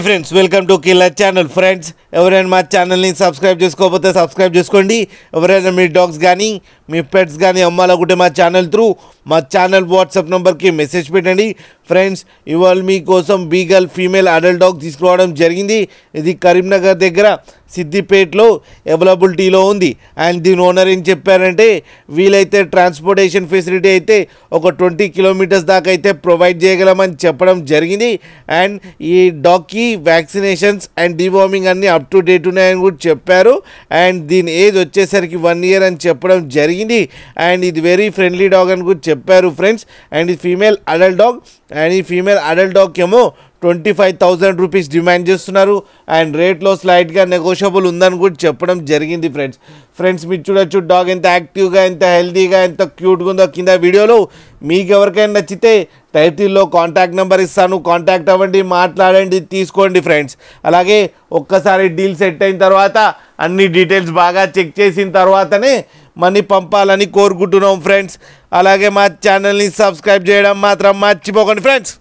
Friends welcome to killer channel. Friends ఎవరైనా మా ఛానల్ని సబ్స్క్రైబ్ చేసుకోకపోతే సబ్స్క్రైబ్ చేసుకోండి. ఎవరైనా మీ డాగ్స్ కానీ మీ పెట్స్ కానీ అమ్మాలనుకుంటే మా ఛానల్ త్రూ మా ఛానల్ వాట్సాప్ నెంబర్కి మెసేజ్ పెట్టండి. ఫ్రెండ్స్ ఇవాళ మీకోసం బీగల్ ఫీమేల్ అడల్ట్ డాగ్ తీసుకురావడం జరిగింది. ఇది కరీంనగర్ దగ్గర సిద్దిపేటలో అవైలబిలిటీలో ఉంది. అండ్ దీని ఓనర్ ఏం చెప్పారంటే వీలైతే ట్రాన్స్పోర్టేషన్ ఫెసిలిటీ అయితే ఒక 20 కిలోమీటర్స్ దాకా అయితే ప్రొవైడ్ చేయగలమని చెప్పడం జరిగింది. అండ్ ఈ డాగ్కి వ్యాక్సినేషన్స్ అండ్ డివార్మింగ్ అన్నీ అప్ టు డేట్ ఉన్నాయని కూడా చెప్పారు. అండ్ దీని ఏజ్ వచ్చేసరికి 1 year అని చెప్పడం జరిగింది. అండ్ ఇది వెరీ ఫ్రెండ్లీ డాగ్ అని కూడా చెప్పారు ఫ్రెండ్స్. అండ్ ఇది ఫీమేల్ అడల్ట్ డాగ్. అండ్ ఈ ఫీమేల్ అడల్ట్ డాగ్కి ఏమో 25,000 రూపీస్ డిమాండ్ చేస్తున్నారు. అండ్ రేట్లో స్లైట్గా నెగోషియబుల్ ఉందని కూడా చెప్పడం జరిగింది ఫ్రెండ్స్ మీరు చూడొచ్చు డాగ్ ఎంత యాక్టివ్గా, ఎంత హెల్తీగా, ఎంత క్యూట్గా ఉందో కింద వీడియోలో. మీకు ఎవరికైనా నచ్చితే టైటిల్లో కాంటాక్ట్ నెంబర్ ఇస్తాను, కాంటాక్ట్ అవ్వండి, మాట్లాడండి, తీసుకోండి ఫ్రెండ్స్. అలాగే ఒక్కసారి డీల్ సెట్ అయిన తర్వాత అన్ని డీటెయిల్స్ బాగా చెక్ చేసిన తర్వాతనే మనీ పంపాలని కోరుకుంటున్నాం ఫ్రెండ్స్. అలాగే మా ఛానల్ని సబ్స్క్రైబ్ చేయడం మాత్రం మర్చిపోకండి ఫ్రెండ్స్.